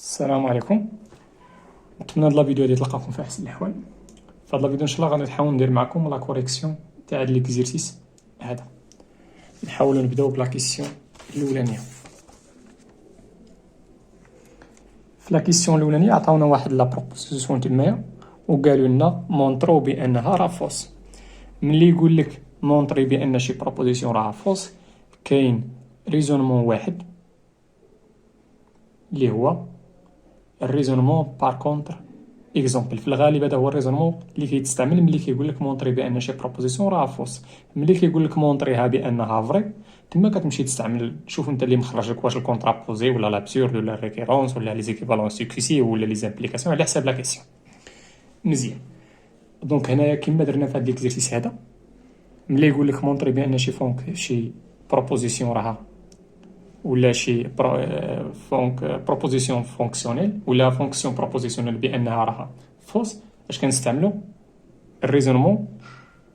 السلام عليكم. نتمنى هاد لا فيديو هادي تلقاكم في احسن الاحوال. في هاد لا فيديو ان شاء الله غادي نحاول ندير معكم لا كوريكسيون تاع هاد ليكزيرسيس هذا. نحاولوا نبداو بلا كيسيون الاولانيه. في لا كيسيون الاولانيه عطاونا واحد لا بروبوزيسيون تمايا وقالوا لنا مونطرو بانها راه فوس. ملي يقول لك مونطري بان شي بروبوزيسيون راه فوس، كاين ريزونمون واحد اللي هو الريزونمون بار كونتر اكزومبل. في الغالب هذا هو الريزونمون اللي كيتستعمل ملي كيقول لك مونطري بان شي بروبوزيسيون راه فوس. ملي كيقول لك مونطريها بانها فري، تما كتمشي تستعمل تشوف انت اللي مخرج لك واش الكونترابوزي ولا لابسورد ولا الريكيرونس ولا لي زيكيفالون سكسيسيف ولا لي زامبليكاسيون على حساب لا كيسيون. مزيان. دونك هنايا كما درنا في هذا ليكزيرسيس هذا، ملي يقول لك مونطري بان شي بروبوزيسيون راها ولا شي بروبوزيسيون فونكسيونيل ولا فونكسيون بروبوزيسيونيل بانها راها فوس، اش كنستعملوا؟ الريزونمون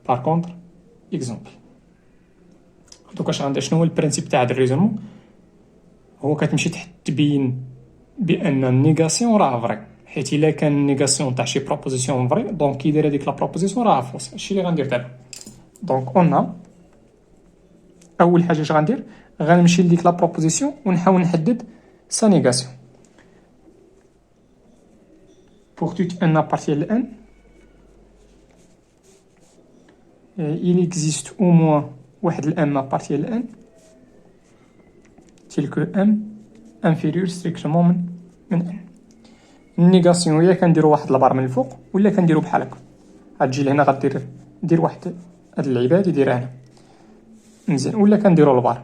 بار كونتر اكزومبل. دوك اش غندير؟ شنو هو البرانسيب تاع هذا الريزونمون؟ هو كتمشي تبين بان النيغاسيون راه فري، حيت الا كان النيغاسيون تاع شي بروبوزيسيون فري دونك كي داير هذيك لا بروبوزيسيون راه فوس. هادشي اللي غندير دابا. دونك اون اول حاجه اش غندير؟ غنمشي لديك لا بروبوزيسيون ونحاول نحدد sa négation. Pour tout n à partir de n, il existe au moins واحد m à partir de n tel que m inférieur strictement من n. النيغاسيون يا كنديرو واحد البار من الفوق ولا كنديرو بحال هكا. غتجي لهنا دير واحد هاد اللعيبه يديرها هنا مزيان، ولا كنديرو البار.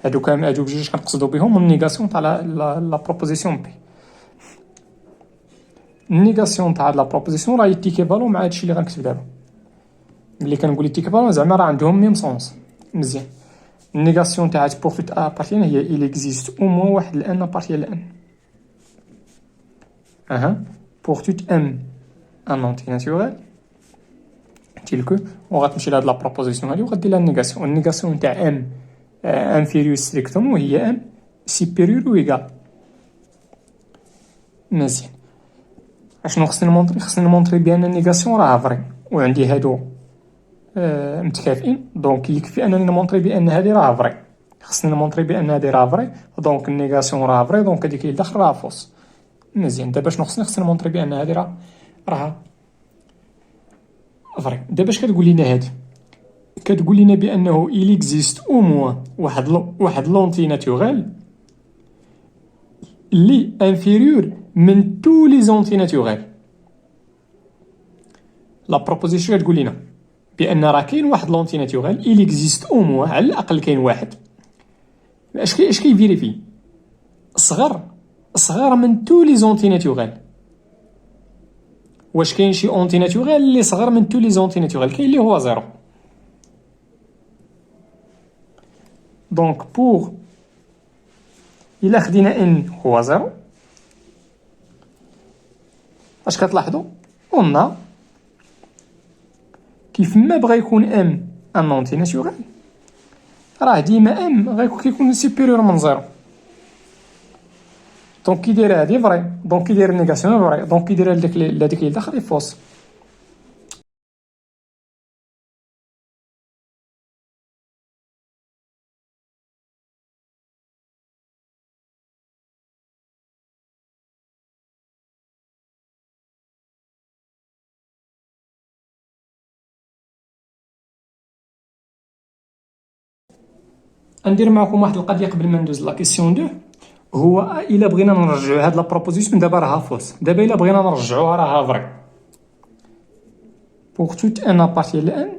هادو بجوج كنقصدو بهم النيغاسيون تاع لا بروبوزيسيون بي. النيغاسيون تاع لا بروبوزيسيون راه يتيكيفالون مع هادشي اللي غنكتب دابا. ملي كنقول يتيكيفالون زعما راه عندهم ميم سونس. مزيان. النيغاسيون تاع بور توت ا بارتيان هي il existe au moins واحد الان بارتيال ان. pour tout m un entier naturel tel que وغتمشي لهاد لا بروبوزيسيون هادي وغدير لها النيغاسيون. النيغاسيون تاع m انفيريور ستريكتومون هي m سيبيريور و ايغال. مزيان. اشنو خصني نمونطري؟ خصني نمونطري بان النيغاسيون راه فري وعندي هادو متكافئين، دونك يكفي انني نمونطري بان هادي راه فري. خصني نمونطري بان هادي راه فري دونك النيغاسيون راه فري دونك هاديك اللي داخل راه فوس. مزيان. دابا شنو خصني نمونطري بان هادي راه فري. دابا اش كتقول لنا هادي؟ كتقول لنا بانه il existe au moins واحد لونتي ناتوريل اللي انفيريور من تو لي زونتي ناتوريل. لا بروبوزيسيون تقول لنا بان راه كاين واحد لونتي ناتوريل il existe au moins على الاقل كاين واحد. اش كيفيريفي؟ صغر من تو لي زونتي ناتوريل. واش كاين شي اونتي ناتوريل اللي صغر من تو لي زونتي ناتوريل؟ كاين اللي هو زيرو. دونك بور الا خدينا ان هو زيرو، اش كتلاحظوا؟ قلنا كيف ما بغى يكون ام ان اونتي ناتوريل راه ديما ام كيكون سيبيريور من زيرو. دونك كي داير هادي فري دونك كي داير النيغاسيون فري دونك كي داير لديك اللي داخل فوس. ندير معكم واحد القضيه قبل ما ندوز لا كيسيون 2. هو الا بغينا نرجعوا هاد لا بروبوزيسيون دابا راها فوس، دابا الا بغينا نرجعوها راها فري. pour tout n à partir de n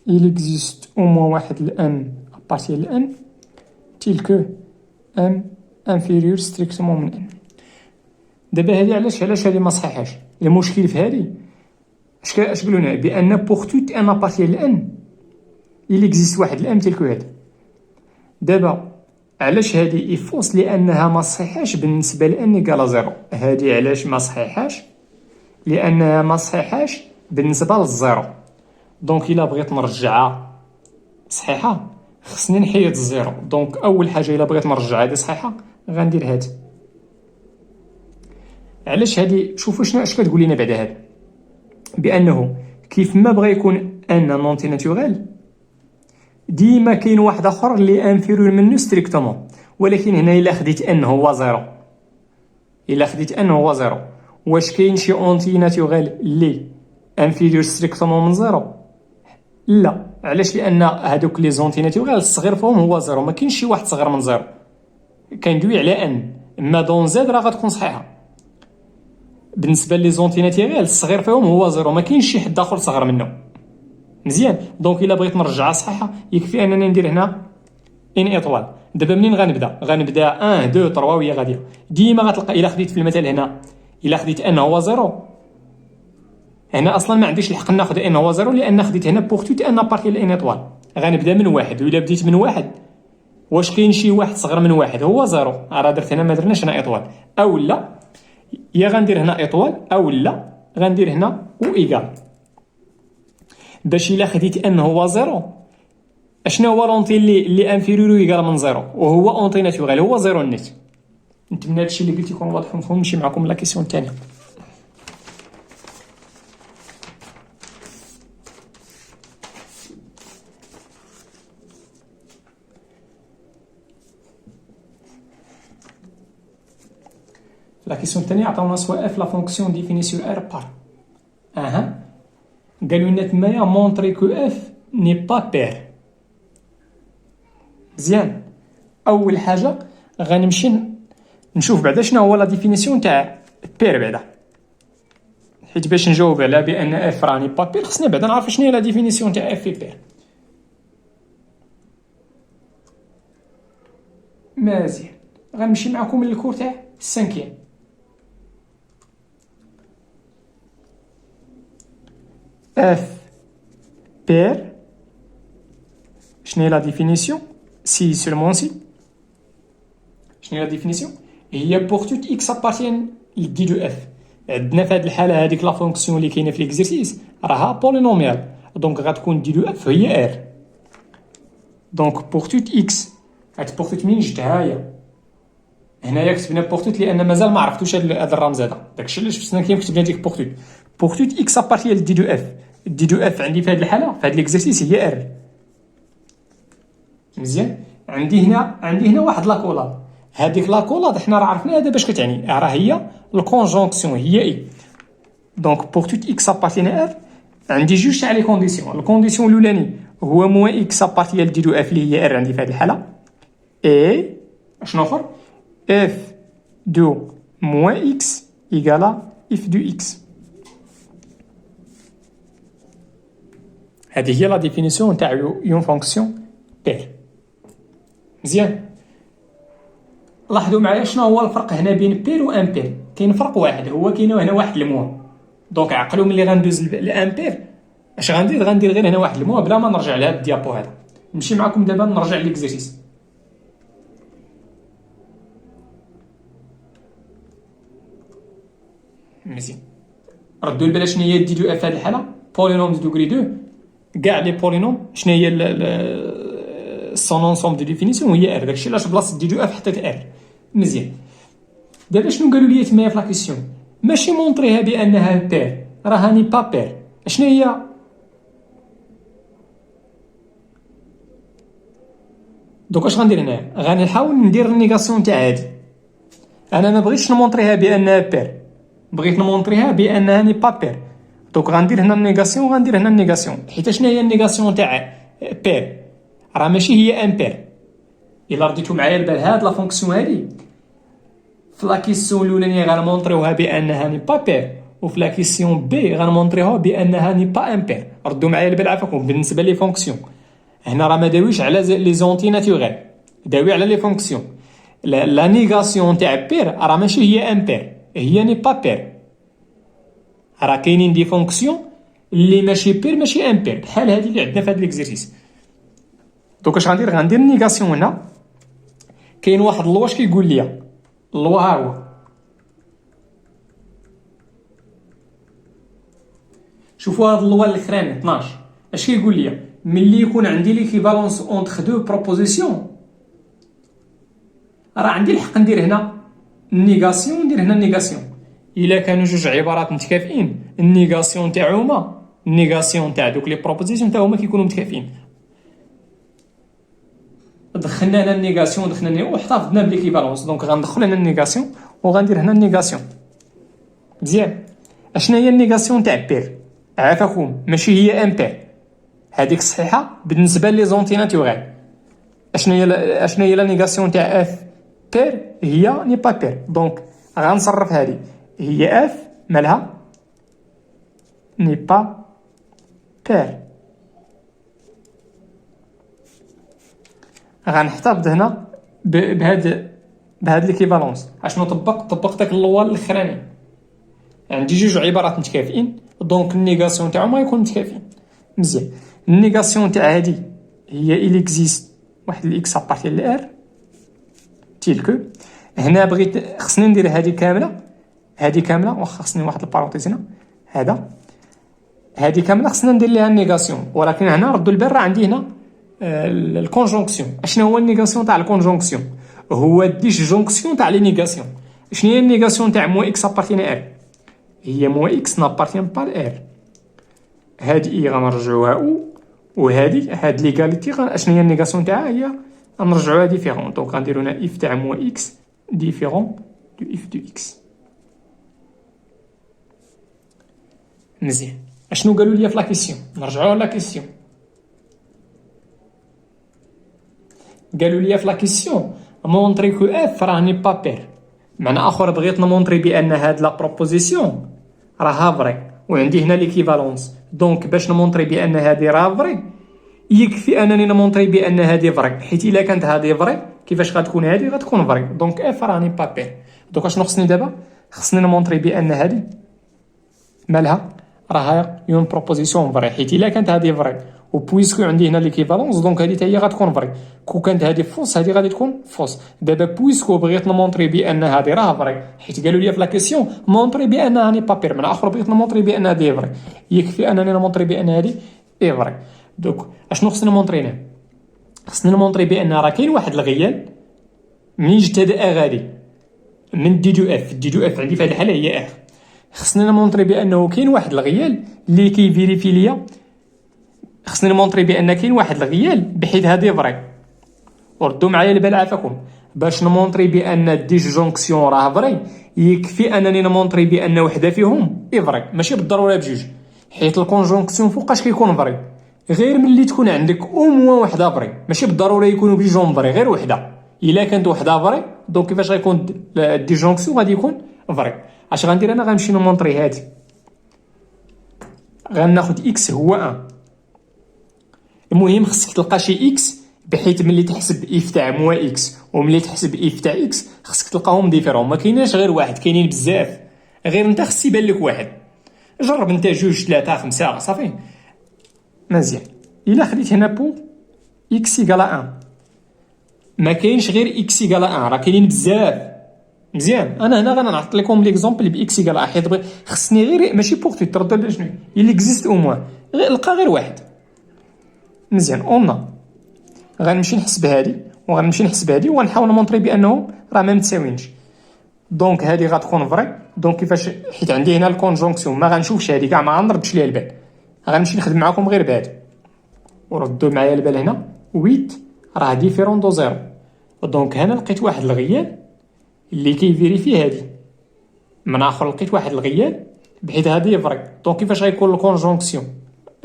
il existe au moins واحد n à partir de n tel que m inférieur strictement من n. دابا هادي علاش هادي ما صحيحاش؟ المشكل في هادي اش قالوا لنا؟ بان pour tout n à partir de n il existe واحد الام tel que هادي. دابا علاش هادي ايفوس؟ لانها ما صحيحاش بالنسبه لان ايكال زيرو. هادي علاش ما صحيحاش؟ لانها ما صحيحاش بالنسبه للزيرو. دونك الا بغيت نرجعها صحيحه خصني نحيد الزيرو. دونك اول حاجه الا بغيت نرجع هذه صحيحه غندير هذه. علاش هذه؟ شوفوا شنو اش كتقول لنا بعدا هذا، بانه كيف ما بغى يكون ان نونتي ناتوريل ديما كاين واحد اخر اللي انفيرور منه ستريكتومون، ولكن هنا الا خديت ان هو زيرو، الا خديت ان هو زيرو، واش كاين شي اونتي ناتوريل اللي انفيرور ستريكتومون من زيرو؟ لا. علاش؟ لان هذوك لي زونتي ناتوريل الصغير فيهم هو زيرو، ما كاينش شي واحد صغير من زيرو. كندوي على ان اما دون زد راه غتكون صحيحه. بالنسبه لي زونتي ناتوريل الصغير فيهم هو زيرو، ما كاينش شي حد اخر صغر منه. مزيان. دونك الا بغيت نرجعها صحيحه يكفي انني ندير هنا ان ايطوال. دابا منين غنبدا 1 2 3 وهي غاديه. ديما غتلقى الا خديت في المثال هنا، الا خديت ان هو زيرو، هنا اصلا ما عنديش الحق ناخذ ان هو زيرو، لان خديت هنا بوغ توت ان بارتي ان ايطوال. غنبدا من واحد، والا بديت من واحد واش كاين شي واحد صغر من واحد هو زيرو، راه درت هنا ما درناش هنا ايطوال. او لا يا غندير هنا ايطوال، او لا غندير هنا و ايكال. باش الا خديت ان هو زيرو، اشنا هو لونتي اللي انفيريور ايكال من زيرو، وهو اونتي ناتوريل هو زيرو نيت. نتمنى هادشي اللي قلت يكون واضح ومفهوم. نمشي معكم لا كيسيون الثانيه. لا كيسيون الثانيه عطاونا سوا اف لا فونكسيون ديفيني سور ار بار قالوا لنا تمايا مونطري كو اف ني با بير. مزيان. اول حاجه غنمشي نشوف بعدا شنو هو لا ديفينيسيون تاع بير بعدا، حيت باش نجاوب على بان اف راني با بير خصني بعدا نعرف شنو هي لا ديفينيسيون تاع اف في بير. مزيان. غنمشي معكم للكور تاع السانكيام. اف بير شنو هي لا ديفينيسيون؟ سي سولمون سي. شنو هي لا ديفينيسيون؟ هي بوغ توت اكس ابارتيان لدي دو اف. عندنا في هذه الحاله هذيك لا فونكسيون اللي كاينه في ليكزيرسيس راها بولينوميال، دونك غتكون دي دو اف هي ار. دونك بوغ توت اكس، هاد بوغ توت منين جبتها هي؟ هنايا كتبنا بوغ توت لان مازال ما عرفتوش هذا الرمز هذا، داكشي علاش في السنه كتبنا ديك بوغ توت. بوغ توت اكس ابارتيان لدي دو اف. دي دو اف عندي في هذه الحاله في هذا ليكزيرسيس هي ار. مزيان. عندي هنا واحد لاكولاد. هذيك لاكولاد حنا راه عرفنا هذا باش كتعني، راه هي الكونجونكسيون هي اي. دونك بوغ توت اكس ابارتيان ار عندي جوج تاع لي كونديسيون. الكونديسيون الاولاني هو موان اكس ابارتيان دي دو اف اللي هي ار عندي في هذه الحاله، اي شنو اخر اف دو موان اكس ايكالا اف دو اكس. هذه هي لا ديفينيسيون تاع اون فونكسيون بير. مزيان. لاحظوا معايا شنو هو الفرق هنا بين بير و امبير. كاين فرق واحد، هو كاين هنا واحد الموا. دونك عقلوا ملي غندوز لامبير اش غندير غير هنا واحد الموا بلا ما نرجع لهاد الديابو هذا. نمشي معكم دابا نرجع ليكزيرسيس. مزيان. ردوا البال شنو هي دي دو اف هاد الحاله؟ بولينوم دوغري 2. كاع لي بولينوم شنو هي سون انسومبل دو ديفينيسيون هي ار، داكشي علاش بلاصه دي دو اف حطيت ار. مزيان. دابا شنو قالوا لي تمايا في لا كيسيون؟ ماشي مونطريها بانها بير، راهاني با بير. شنو هي؟ دوك اش غندير هنايا؟ غنحاول ندير النيغاسيون تاع هادي. انا ما بغيتش نمونطريها بانها بير، بغيت نمونطريها بانها ني با بير. دوك غندير هنا النيغاسيون وغندير هنا النيغاسيون. حيت شنو هي النيغاسيون تاع بير؟ راه ماشي هي امبير. الا رديتو معايا البال هاد لا فونكسيون هادي في لا كيسيون الاولانيه غنمونطريوها بانها ني با بير، وفي لا كيسيون بي غنمونطريوها بانها ني با امبير. ردوا معايا البال عافاكم. بالنسبه لي فونكسيون هنا راه ما داويش على لي زونتي ناتوريل، داوي على لي فونكسيون. لا نيغاسيون تاع بير راه ماشي هي امبير، هي ني با بير. راه كاينين دي فونكسيون اللي ماشي بير ماشي امبير، بحال هذه اللي عندنا في هذا ليكزيرسيس. دوك اش غندير النيغاسيون هنا. كاين واحد اللوا اش كيقول لي، اللوا ها هو. شوفوا هاد اللوا الاخراني 12 اش كيقول لي؟ ملي يكون عندي ليكيفالونس اونتر دو بروبوزيسيون راه عندي الحق ندير هنا النيغاسيون وندير هنا النيغاسيون. الا كانوا جوج عبارات متكافئين النيغاسيون تاعهما النيغاسيون تاع دوك لي بروبوزيسيون تا هما كيكونوا متكافئين. دخلنا هنا النيغاسيون دخلنا واحتفظنا بليكيفالونس دونك غندخل هنا النيغاسيون وغندير هنا النيغاسيون. مزيان. اشنا هي النيغاسيون تاع بير؟ عافاكم ماشي هي امبير، هذيك صحيحه بالنسبه لي زونتي ناتوريل. اشنا هي لا نيغاسيون تاع اف بير؟ هي ني با بير. دونك غنصرف هذه هي اف مالها ني با بير. غنحتفظ هنا بهاد ليكيفالونس. اشنو طبقت داك اللوال الاخراني. عندي جوج عبارات متكافئين دونك النيغاسيون تاعهم غيكون متكافئين. مزيان. النيغاسيون تاع هادي هي إل إكزيست واحد الإكس أبارتير لإر تيلكو. هنا بغيت خصني ندير هادي كاملة واخا خصني واحد البارونتيز هنا هادي كاملة خصنا ندير ليها النيغاسيون، ولكن هنا ردوا البال راه عندي هنا الكونجونكسيون. اشنو هو النيغاسيون تاع الكونجونكسيون؟ هو الديسجونكسيون تاع لي نيغاسيون. شنو هي النيغاسيون تاع مو إكس أبارتين إر؟ هي مو إكس نابارتين با لإر. هادي غنرجعوها او هاد ليغاليتي اشنو هي النيغاسيون تاعها؟ هي غنرجعوها ديفيرون. دونك غنديرو هنا اف تاع مو اكس ديفيرون دو اف دو اكس. مزيان. اشنو قالوا لي في لا كيسيون؟ نرجعوا لا كيسيون. قالوا لي في لا كيسيون مونطري كو اف راه ني با بير. معنى اخر بغيت نمونطري بان هاد لا بروبوزيسيون راها فري وعندي هنا ليكيفالونس. دونك باش نمونطري بان هادي راه فري يكفي انني نمونطري بان هادي فري، حيت الا كانت هادي فري كيفاش غتكون هادي؟ غتكون فري. دونك اف راني با بير. دونك اشنو خصني دابا؟ خصني نمونطري بان هادي مالها راها اون بروبوزيسيون فري، حيت الا كانت هادي فري وبويسكو عندي هنا ليكيفالونس دونك هادي حتى هي غتكون فري. كون كانت هادي فوس هادي غادي تكون فوس. دابا بويسكو بغيت نمونطري بان هادي راه فري، حيت قالوا لي في لا كيسيون مونطري بان هاني با بير، من اخر بغيت نمونطري بان هادي فري يكفي انني نمونطري بان هادي اي فري. دوك اشنو خصني نمونطري هنا؟ خصني نمونطري بان راه كاين واحد الغيال منين جبت هذا ا غادي من دي دو اف عندي في هذه الحاله هي ار. خصني نمونطري بانه كاين واحد الغيال اللي كيفيريفي ليا. خصني نمونطري بان كاين واحد الغيال بحيث هادي فري. وردوا معايا البال عافاكم. باش نمونطري بان الديسجونكسيون راه فري يكفي انني نمونطري بان وحده فيهم اي فري، ماشي بالضروره بجوج، حيت الكونجونكسيون فوقاش كيكون فري؟ غير ملي تكون عندك او موان وحده فري، ماشي بالضروره يكونوا بجوجهم فري، غير وحده. الا كانت وحده فري دونك كيفاش غيكون الديسجونكسيون؟ غادي يكون فري. اش غندير انا؟ غنمشي نمونطري هادي، غناخد اكس هو 1. المهم خصك تلقى شي اكس بحيث ملي تحسب اف تاع مو اكس وملي تحسب اف تاع اكس خصك تلقاهم ديفيرون. ما كايناش غير واحد، كاينين بزاف، غير انت خص يبان لك واحد. جرب انت 2 3 5 صافي. مزيان. الا خديت هنا بو اكس ايكالا 1 ما كاينش غير اكس ايكالا 1، راه كاينين بزاف. مزيان. انا هنا غنعطي لكم ليكزومبل باكس ايكالا 1 حيت خصني غير ماشي بوغ تردد شنو اللي اكزيست او موان، لقى غير واحد. مزيان. اون غنمشي نحسب هادي وغنمشي نحسب هادي وغنحاول نمونطري بانهم راه ما متساويينش. دونك هادي غتكون فري. دونك كيفاش؟ حيت عندي هنا الكونجونكسيون ما غنشوفش هادي كاع، ما غنردش ليها البال، غنمشي نخدم معاكم غير بهادي. وردوا معايا البال هنا 8 راه ديفيرون دو زيرو. دونك هنا لقيت واحد الغيال اللي كيفيريفي هادي، من اخر لقيت واحد الغيال بحيث هادي فري. دونك كيفاش غيكون الكونجونكسيون؟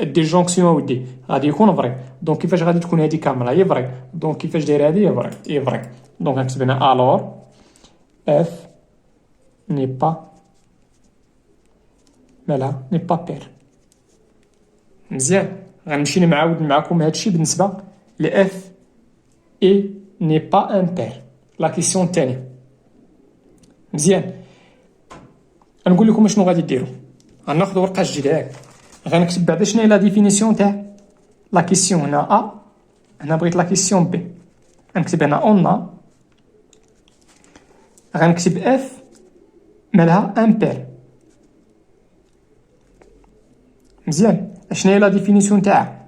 الديجونكسيون ودي غادي يكون فري. دونك كيفاش غادي تكون هادي كامله هي فري؟ دونك كيفاش داير هادي هي فري هي فري. دونك غنكتب هنا الور اف ني با مالها ني با بير. مزيان. غنمشي نعاود معكم هادشي بالنسبه لاف اي ني با امبير لا كيسيون الثانيه. مزيان. غنقول لكم شنو غادي ديروا. غناخذ ورقه جديده هاك غنكتب بعدا شنو هي لا ديفينيسيون تاع لا كيسيون. هنا ا، هنا بغيت لا كيسيون بي، غنكتب هنا اون، غنكتب اف مالها امبير. مزيان. شنو هي لا ديفينيسيون تاعها؟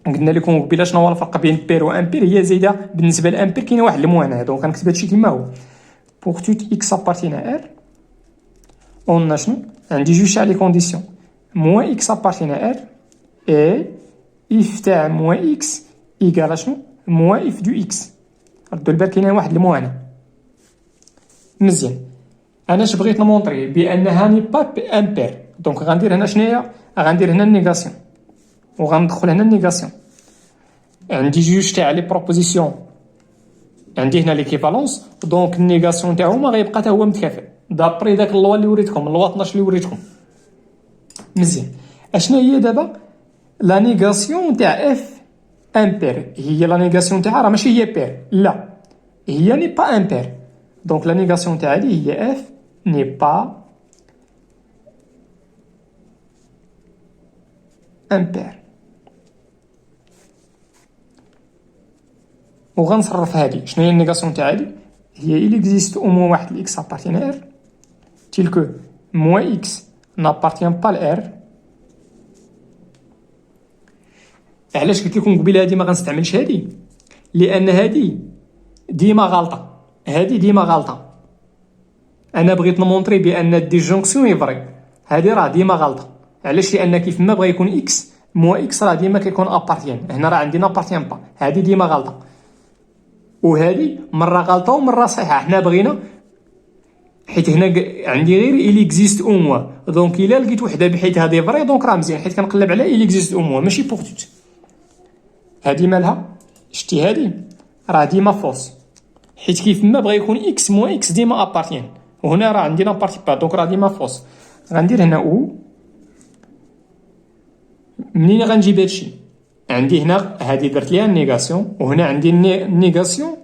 قلنا لكم قبيله شنو هو الفرق بين بير وامبير. هي زايده بالنسبه لامبير كاينه واحد المعاناه. دونك غنكتب هادشي كيما هو. بوغ توت اكس ابارتين ا ار قلنا شنو عندي جوج تاع لي كونديسيون موان اكس ابارتين ا ار اي اف تاع موان اكس ايكال شنو موان اف دو اكس. ردوا البال كاينه واحد المعاناه. مزيان انا اش بغيت نمونطري بان هاني با امبير. دونك غندير هنا شناهي غندير هنا النيغاسيون وغندخل هنا النيغاسيون. عندي جوج تاع لي بروبوزيسيون عندي هنا ليكيفالونس. دونك النيغاسيون تاعهما غيبقى حتى هو متكافئ دابري داك اللوا اللي وريتكم اللوا 12 اللي وريتكم. مزيان اشنا هي دابا لا نيغاسيون تاع اف امبير. هي لا نيغاسيون تاعها راه ماشي هي بير لا هي ني با امبير. دونك لا نيغاسيون تاع هادي هي اف ني با امبير. وغنصرف هادي. شنو هي النيغاسيون تاع هادي؟ هي il existe au moins واحد الاكس appartient à R tel que moins x n'appartient pas à R. علاش قلت لكم قبيله هادي ما غنستعملش هادي؟ لان هادي ديما غلطه. هادي ديما غلطه. انا بغيت نمونطري بان الديجونكسيون اي فري. هادي راه ديما غلطه. علاش؟ لان كيف ما بغى يكون اكس موا اكس راه ديما كيكون ابارتيان. هنا راه عندنا ابارتيان با. هادي ديما غلطه وهادي مره غلطه ومره صحيحه. حنا بغينا حيت هنا عندي غير il existe au moins. دونك الا لقيت وحده بحيث هادي فري دونك راه مزيان حيت كنقلب على il existe au moins ماشي بوغ توت. هادي مالها؟ شتي هادي راه ديما فوس حيت كيف ما بغى يكون اكس موا اكس ديما ابارتيان وهنا راه عندنا بارتي با دونك راه ديما فوس. غندير هنا او. منين غنجيب هادشي؟ عندي هنا هادي درت ليها النيغاسيون وهنا عندي النيغاسيون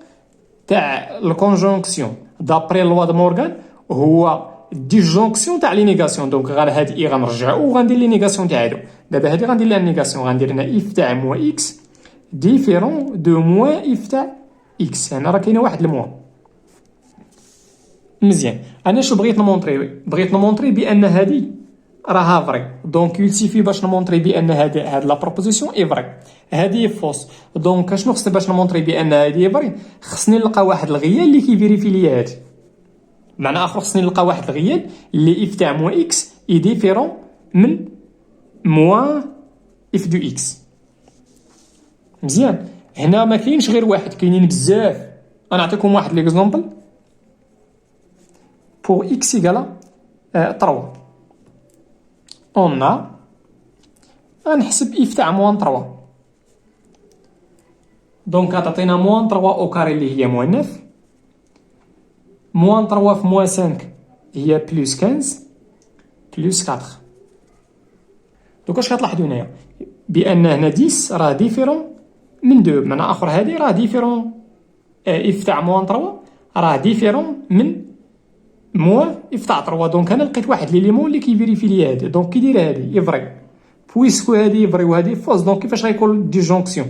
تاع الكونجونكسيون دابري لوا د مورغان هو ديجونكسيون تاع لي نيغاسيون. دونك غير هاد اي غنرجعو وغندير لي نيغاسيون تاع هادو. دابا هادي غندير لها النيغاسيون غندير هنا اف تاع موا اكس ديفيرون دو موا اف تاع اكس. هنا راه كاينه واحد الموا. مزيان انا شو بغيت نمونطري؟ بغيت نمونطري بان هادي راها فري. دونك يلسيفي باش نمونطري بان هاد لا بروبوزيسيون اي فري هادي فوس. دونك شنو خصني باش نمونطري بان هادي فري؟ خصني نلقى واحد الغيال اللي كيفيريفي ليا هادي. معنى اخر خصني نلقى واحد الغيال اللي اف تاع موا اكس اي ديفيرون من موا اف دو اكس. مزيان هنا ما كاينش غير واحد كاينين بزاف. انا نعطيكم واحد ليكزومبل. pour x égale 3 on a غنحسب اف تاع موان 3. دونك غتعطينا موان 3 او كاري اللي هي موان 9 موان 3 في موان 5 هي بلوس 15 بلوس 4. دوك اش كتلاحظوا هنايا؟ بان هنا 10 راه ديفيرون من 2. بمعنى اخر هذه راه ديفيرون اف تاع موان 3 راه ديفيرون من موا اف تاع 3. دونك انا لقيت واحد ليليمون اللي كيفيريفي ليا هادي. دونك كي داير هادي افري بويسكو هادي افري وهادي فوس. دونك كيفاش غيكون ديجونكسيون؟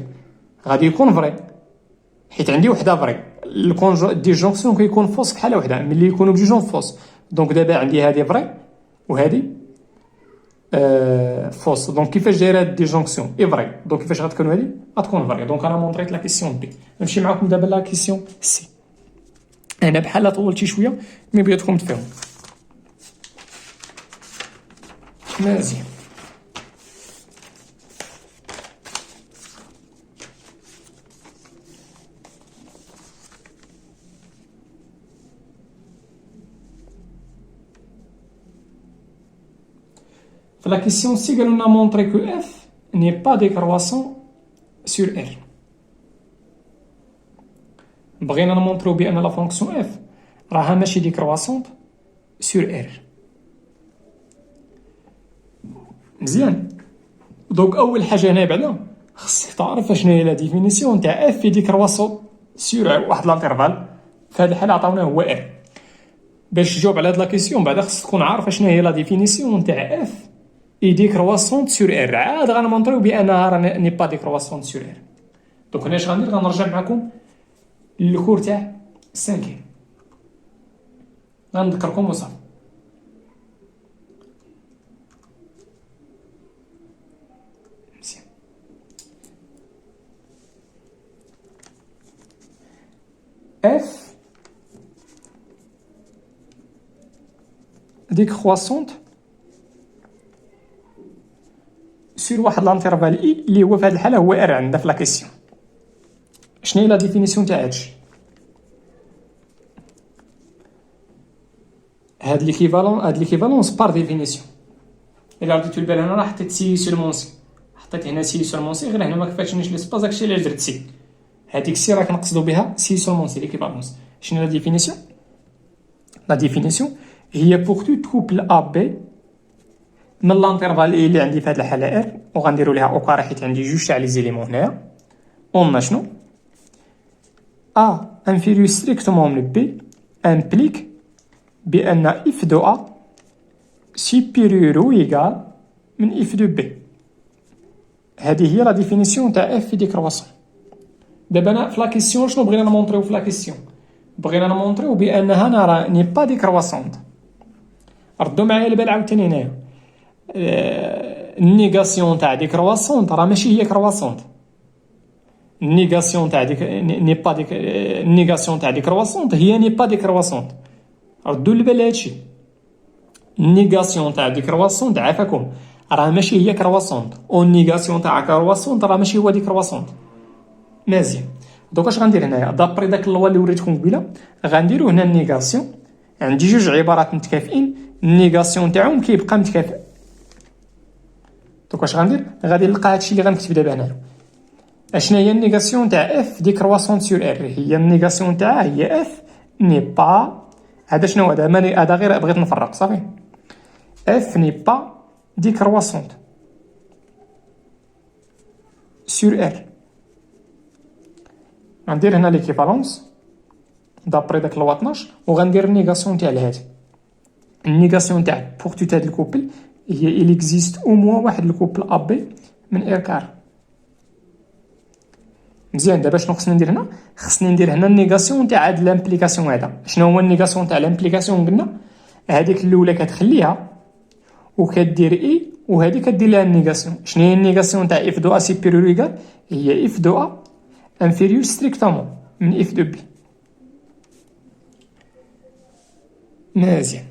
غادي يكون فري حيت عندي وحده فري. الديجونكسيون كيكون فوس بحال وحده ملي يكونوا بجوجهم فوس. دونك دابا عندي هادي فري وهادي فوس. دونك كيفاش دايره الديجونكسيون افري؟ دونك كيفاش غتكون هادي؟ غتكون فري. دونك انا مونطريت لا كيسيون بي. نمشي معكم دابا لا كيسيون سي. انا بحال طولت شي شويه مي بغيتكم تفهموا مزيان. في لا كيسيون سي قالوا لنا مونطري كو اف ني با ديكرواسون سور ار. بغينا نمونطريو بان لا فونكسيون اف راها ماشي ديكرواسونط سور ار. مزيان. دونك اول حاجه هنا بعدا خصك تعرف شنو هي لا ديفينيسيون تاع اف في ديكرواسون سور واحد لانترفال. في هذه الحاله عطاونا هو ار. باش تجاوب على هاد لا كيسيون بعدا خصك تكون عارف شنو هي لا ديفينيسيون تاع اف اي ديكرواسونط سور ار. عاد غنمونطريو بانها راه ني با ديكرواسونط سور ار. دونك هنا اش غندير؟ غنرجع معكم الكور تاع 5 غنذكركم وصافي. مزيان اف ديكرواسونت سور واحد لانترفال اي اللي هو في هذه الحاله هو ار عندنا في لا كيسيون. شنو هي لا ديفينيسيون تاع هادشي؟ هاد ليكيفالونس بار ديفينيسيون. الا رديتو البال هنا راه حطيت سي سولمون سي، حطيت هنا سي سولمون سي، غير هنا ما كفاتنيش ليسباس، داكشي علاش درت سي. هاديك سي راه كنقصدو بها سي سولمون سي ليكيفالونس. شنو لا ديفينيسيون؟ لا ديفينيسيون هي بوغ تو كوبل ا بي من لانترفال اي اللي عندي في هاد الحاله ار، وغنديرو ليها او كاري حيت عندي جوج تاع لي زيليمون هنايا. قلنا شنو؟ A inférieur strictement من B implique بأن f de A supérieur ou égal من f de B. هذه هي لا ديفينيسيون تاع f ديكرواسون. دابا انا في لا كيسيون شنو بغينا نمونطريو في لا كيسيون؟ بغينا نمونطريو بأنها راه ني با ديكرواسونت. ردوا معايا البال عاوتاني هنايا. النيغاسيون تاع ديكرواسونت راه ماشي هي كرواسونت. النيغاسيون تاع ني با النيغاسيون تاع ديكرواسونت هي ني با ديكرواسونت. ردوا البال لهادشي. النيغاسيون تاع ديكرواسونت عافاكم راه ماشي هي كرواسونت، او النيغاسيون تاع كرواسونت راه ماشي هو ديكرواسونت. مزيان. دوك اش غندير هنايا؟ دابري داك اللوا اللي وريتكم قبيله غنديرو هنا النيغاسيون. عندي جوج عبارات متكافئين، النيغاسيون تاعهم كيبقى متكافئ. دوك اش غندير؟ غادي نلقى هادشي اللي غنكتب دابا هنايا. اشنا هي النيغاسيون تاع اف ديكرواسون سور ار؟ هي النيغاسيون تاعها هي اف ني با. هذا شنو هذا غير بغيت نفرق صافي. اف ني با ديكرواسونت سور ار. غندير هنا ليكيفالونس دابري داك لوا 12 وغندير النيغاسيون تاع هادي. النيغاسيون تاع بوغ تو تاد الكوبل هي il existe au moins واحد الكوبل ا بي من ار كار. مزيان. دابا شنو خصني ندير هنا؟ خصني ندير هنا النيغاسيون تاع هاد لامبليكاسيون هذا. شنو هو النيغاسيون تاع لامبليكاسيون؟ قلنا هذيك الاولى كتخليها وكدير اي وهذه كدير لها النيغاسيون. شنو هي النيغاسيون تاع اف دو ا سوبيريور ايغال؟ هي اف دو ا انفيريور ستريكتومون من اف دو بي. مزيان.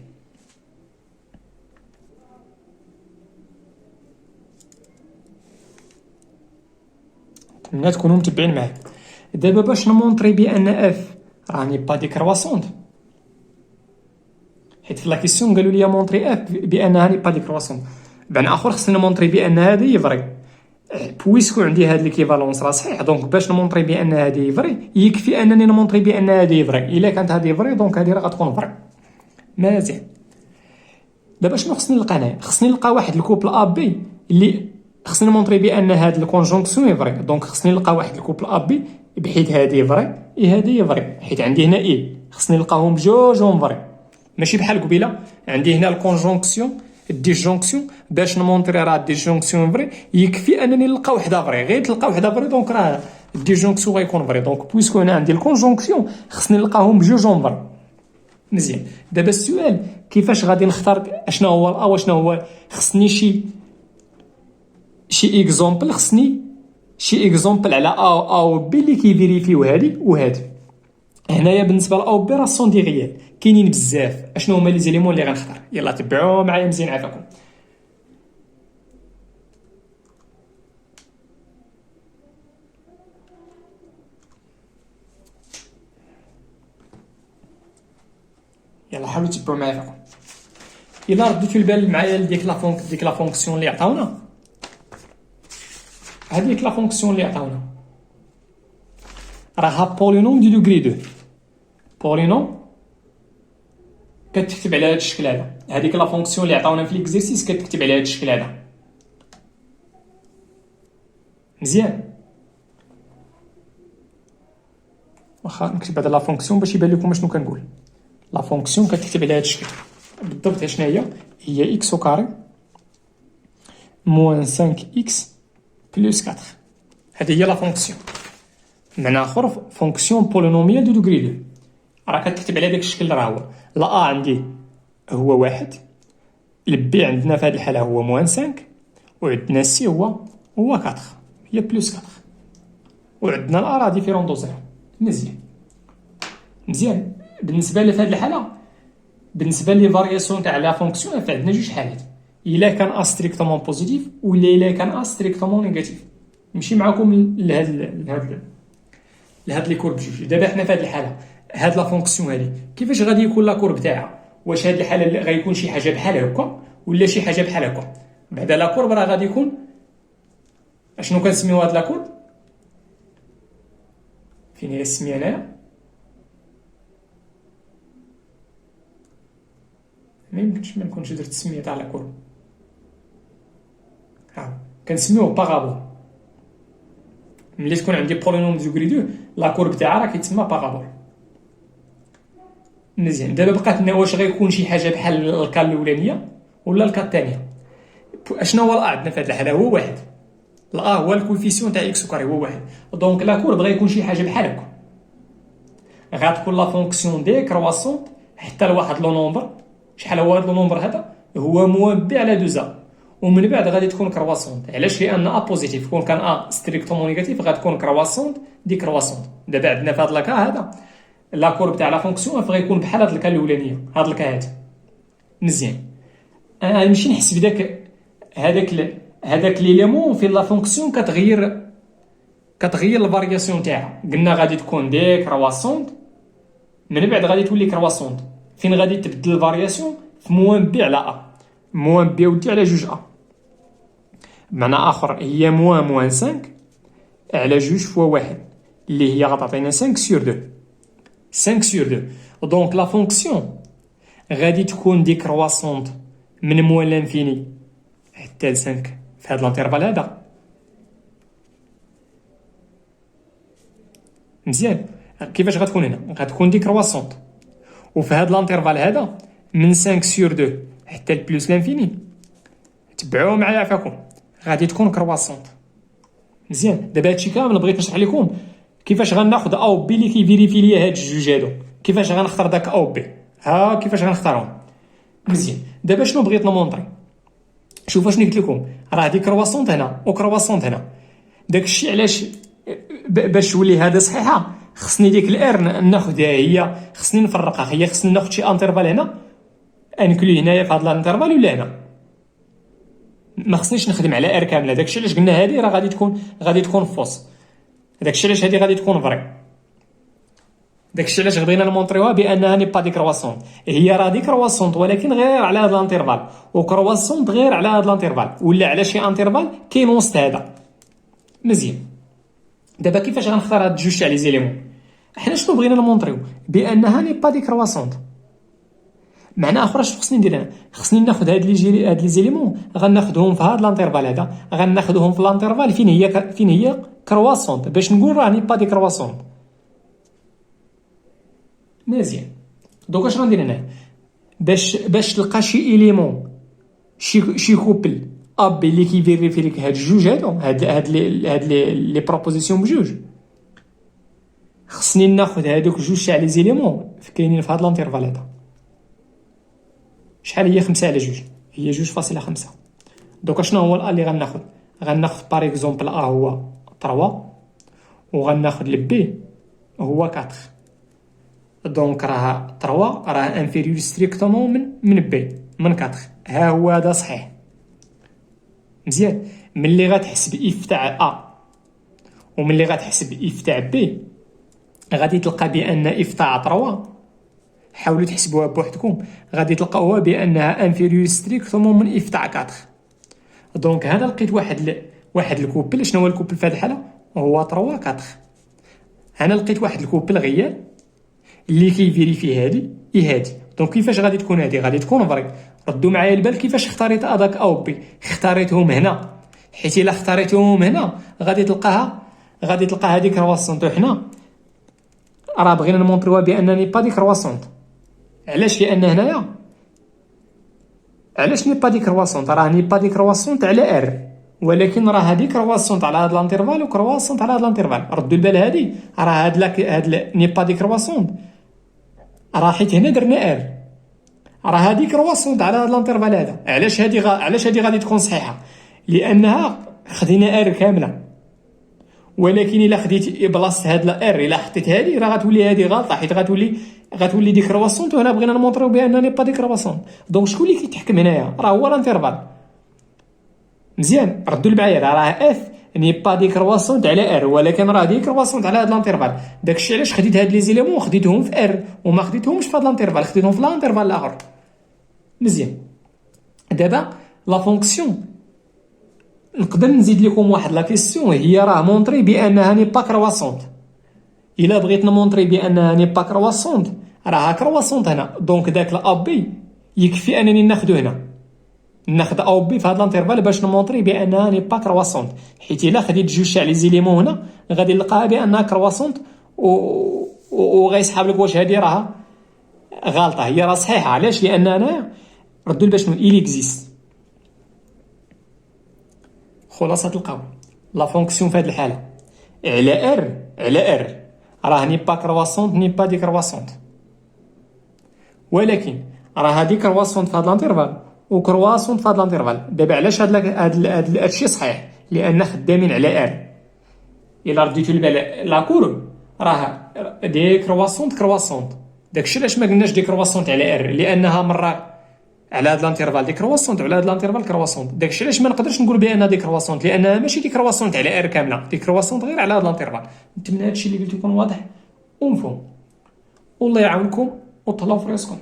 نتمنى تكونوا متبعين معايا. دابا باش نمونطري بان اف راني با ديكرواسونت، حيت في لا كيسيون قالوا لي مونطري اف بانها ني با ديكرواسونت. بمعنى اخر خصني نمونطري بان هذه فري، بويسكو عندي هاد ليكيفالونس راه صحيح. دونك باش نمونطري بان هذه فري يكفي انني نمونطري بان هذه فري. الا كانت هذه فري دونك هذه راه غتكون فري. مزيان. دابا شنو خصني نلقى هنايا؟ خصني نلقى واحد الكوبل ا بي اللي خصني نمونطري بان هاد الكونجونكسيون فري. دونك خصني نلقى واحد الكوبل ا بي بحيث هذه فري هذه فري، حيت عندي هنا اي خصني نلقاهم بجوجهم فري. ماشي بحال قبيله عندي هنا الكونجونكسيون الديجونكسيون. باش نمونطري راه الديجونكسيون فري يكفي انني نلقى وحده فري. غير تلقى وحده فري دونك راه الديجونكسيون غيكون فري. دونك بويسكو هنا عندي الكونجونكسيون خصني نلقاهم بجوجهم فري. مزيان. دابا السؤال كيفاش غادي نختار اشنا هو الا واشنا هو؟ خصني شي اكزومبل، خصني شي اكزومبل على ا و بي اللي كيفيريفيو هادي وهادي. هنايا بالنسبه ل ا و بي راه سون دي غيال كاينين بزاف. اشنو هما لي زيليمون اللي غنختار؟ يلا تبعوا معايا مزيان عافاكم. يلا حاولوا تبعوا معايا عافاكم. الا رديتوا البال معايا لديك لا فونكسيون اللي عطاونا، هذيك لا فونكسيون اللي عطاونا راها بولينوم دو دوغري 2. بولينوم كتكتب على هذا الشكل هذا. هذيك لا فونكسيون اللي عطاونا في ليكزيرسيس كتكتب على هذا الشكل هذا. مزيان. واخا نكتب هذا لا فونكسيون باش يبان لكم شنو كنقول. لا فونكسيون كتكتب على هذا الشكل بالضبط. شنو هي اكس او كاري موان 5 اكس بلس 4. هذه هي لا فونكسيون. معنى اخر فونكسيون بولينوميال دو دوغري 2 راه كتكتب على داك الشكل. راه هو لا ا عندي هو 1، البي عندنا في هذه الحاله هو موان 5، وعندنا سي هو 4 هي بلس 4، وعندنا الا راه ديفيرون دو زيرو. مزيان. مزيان. بالنسبه لهاد الحاله، بالنسبه لي فارياسيون تاع لا فونكسيون فعندنا جوج حالات، الا كان ا ستريكتومون بوزيتيف ولا الا كان ا ستريكتومون نيجاتيف. نمشي معكم لهاد لي كورب جوج. دابا حنا في هاد الحاله هاد لا فونكسيون هادي كيفاش غادي يكون لا كورب تاعها؟ واش هاد الحاله غيكون شي حاجه بحال هكا ولا شي حاجه بحال هكا؟ بعدا لا كورب راه غادي يكون اشنو كنسميو هاد لا كورب؟ فين هي السميه هنايا؟ ما يمكنش ما نكونش درت السميه تاع لا كورب. كنسميوه بارابول. ملي تكون عندي بولينوم ديغري 2 لا كورب تاعها راه كيتسمى بارابول. مزيان. دابا بقات لنا واش غيكون شي حاجه بحال الكا الاولانيه ولا الكا الثانيه. اشنو هو عندنا في هذه الحاله؟ هو واحد. هو الكوفيسيون تاع اكس وكاري هو واحد. دونك لا كورب غيكون شي حاجه بحال هكا. غتكون لا فونكسيون دي كرواسونت حتى لواحد لو نومبر. شحال هو هذا لو نومبر هذا؟ هو موان على 2 ومن بعد غادي تكون كرواسونت. علاش؟ لان ا بوزيتيف كون كان ا ستريكتومون نيجاتيف غتكون كرواسونت دي كرواسونت. دابا عندنا في هذا الكا هذا لا كورب تاع لا فونكسيون غيكون بحال هاد الكا الاولانيه، هاد الكا هادي. مزيان. انا نمشي نحسب هذاك ليليمون في لا فونكسيون كتغير الفارياسيون تاعها. قلنا غادي تكون دي كرواسونت من بعد غادي تولي كرواسونت. فين غادي تبدل الفارياسيون؟ في موان بي على ا. موان بي ودي على جوج ا. بمعنى اخر هي موان 5 على جوج فوا واحد اللي هي غتعطينا 5 سور 2. 5 سور 2. دونك لا فونكسيون غادي تكون دي كرواسونت من موان لانفيني حتى ل 5 في هذا الانترفال هذا. مزيان. كيفاش غتكون هنا؟ غتكون دي كرواسونت وفي هذا الانترفال هذا من 5 سور 2 حتى البلوس لانفيني. تبعوا معايا عفاكم غادي تكون كرواسونت. مزيان. دابا هادشي كامل بغيت نشرح لكم كيفاش غناخذ ا و بي اللي كيفيريفي ليا هاد الجوج هادو. كيفاش غنختار داك ا و بي. كيفاش غنختارهم. مزيان. دابا شنو بغيت نمونطري؟ شوفوا شنو قلت لكم، راه دي كرواسونت هنا وكرواسونت هنا. داكشي علاش باش تولي هذا صحيحه خصني ديك الار ناخذها هي، خصني نفرقها. هي خصني ناخذ شي انترفال هنا انكلي هنايا في هذا الانترفال ولا هنا. ما خصنيش نخدم على ار كامله. داكشي علاش قلنا هذه راه غادي تكون فوس. داكشي علاش هذه غادي تكون فري. داكشي علاش بغينا نمونطريوها بانها ني با دي كرواسونت. هي راه دي كرواسونت ولكن غير على هذا الانترفال وكرواسونت غير على هذا الانترفال ولا على شي انترفال كاين وسط هذا. مزيان. دابا كيفاش غنختار هاد جوج تاع لي زيليمون؟ حنا شنو بغينا نمونطريو؟ بانها ني با دي كرواسونت. معنى اخر اش خصني ندير انا؟ خصني ناخذ هاد لي زيليمون غناخذهم في هاد الانترفال هذا، غناخذهم في الانترفال فين هي كرواسونت باش نقول راه ني با دي كرواسونت. مزيان. دوك اش غندير هنا؟ باش تلقى شي اليمون شي كوبل اب اللي كيفيريفي لك هاد الجوج هاد لي بروبوزيسيون بجوج، خصني ناخذ هادوك جوج تاع لي زيليمون كاينين في هاد الانترفال هذا. شحال هي 5 على جوج؟ هي 2.5. دوك شنو هو ال اللي غناخذ بار اكزومبل ا هو 3 وغناخذ البي هو 4. دونك راه 3 راه انفيريور ستريكتومون من بي من 4. ها هو هذا صحيح. مزيان. ملي غتحسب اف تاع ا وملي غتحسب اف تاع بي غادي تلقى بان اف تاع 3 حاولوا تحسبوها بوحدكم غادي تلقاوها بانها انفيريور ستريكتومون من اف تاع 4. دونك هذا لقيت واحد الكوبل. شنو هو الكوبل في هذه الحاله؟ هو 3 4. انا لقيت واحد الكوبل غيال اللي كيفيريفي هادي. دونك كيفاش غادي تكون هادي؟ غادي تكون فري. ردوا معايا البال كيفاش اختاريت هذاك او بي. اختاريتهم هنا حيت الا اختاريتهم هنا غادي تلقى هذيك كرواسونت. وحنا راه بغينا نمونطريوها بانني با دي كرواسونت. علاش؟ لان هنايا علاش ني با دي كرواسونت؟ راه ني با دي كرواسونت على ار، ولكن راه هادي كرواسونت على هاد الانترفال وكرواسونت على هاد الانترفال. ردوا البال هادي راه هاد ني با دي كرواسونت راه حيت هنا درنا ار، راه هادي كرواسونت على هاد الانترفال هذا. علاش هادي غادي تكون صحيحه؟ لانها خدينا ار كامله ولكن الا خديتي بلاصه هاد لا ار الا حطيت هادي راه غتولي هادي غلطه، حيت غتولي ديك كرواسونت، وهنا بغينا نمونطريو بان ني با دي كرواسونت. دونك شكون اللي كيتحكم هنايا؟ راه هو الانترفال. مزيان ردوا معايا، راه اف ني با دي كرواسونت على ار، ولكن راه دي كرواسونت على هاد الانترفال. داكشي علاش خديت هاد لي زيليمون وخديتهم في ار وما خديتهمش في هاد الانترفال، خديتهم في الانترفال الاخر. مزيان. دابا لا فونكسيون نقدر نزيد لكم واحد لا كيسيون، هي راه مونطري بانها ني با كرواسونت. الا بغيت نمونطري بانها ني با كرواسونت راه كرواسونت هنا، دونك داك لا بي يكفي انني ناخذو هنا، ناخذ او بي في هذا الانترفال باش نمونطري بانها ني با كرواسونت، حيت الا خديت جوج تاع لي زيليمون هنا غادي نلقاها بانها كرواسونت وغيسحب لك واش هذه راه غلطه. هي راه صحيحه، علاش؟ لان انا ردوا باش شنو il existe. خلاصه القول لا فونكسيون في هذه الحاله على ار راه ني با كرواسونت ني با دي كرواسونت، ولكن راه هادي كرواسونت في هذا الانترفال وكرواسونت في هذا الانترفال. دابا علاش هاد الشيء صحيح؟ لان خدامين على ار. الا رديتو البال لا كورب راه دي كرواسونت، داكشي علاش ما قلناش دي كرواسونت على ار، لانها مره على هاد الانترفال دي كرواسونت وعلى هاد الانترفال كرواسونت. داكشي علاش ما نقدرش نقول بان دي كرواسونت، لانها ماشي دي كرواسونت على ار كامله، دي كرواسونت غير على هاد الانترفال. نتمنى هادشي اللي قلت يكون واضح ومفهوم. والله يعاونكم وتهلاو في راسكم.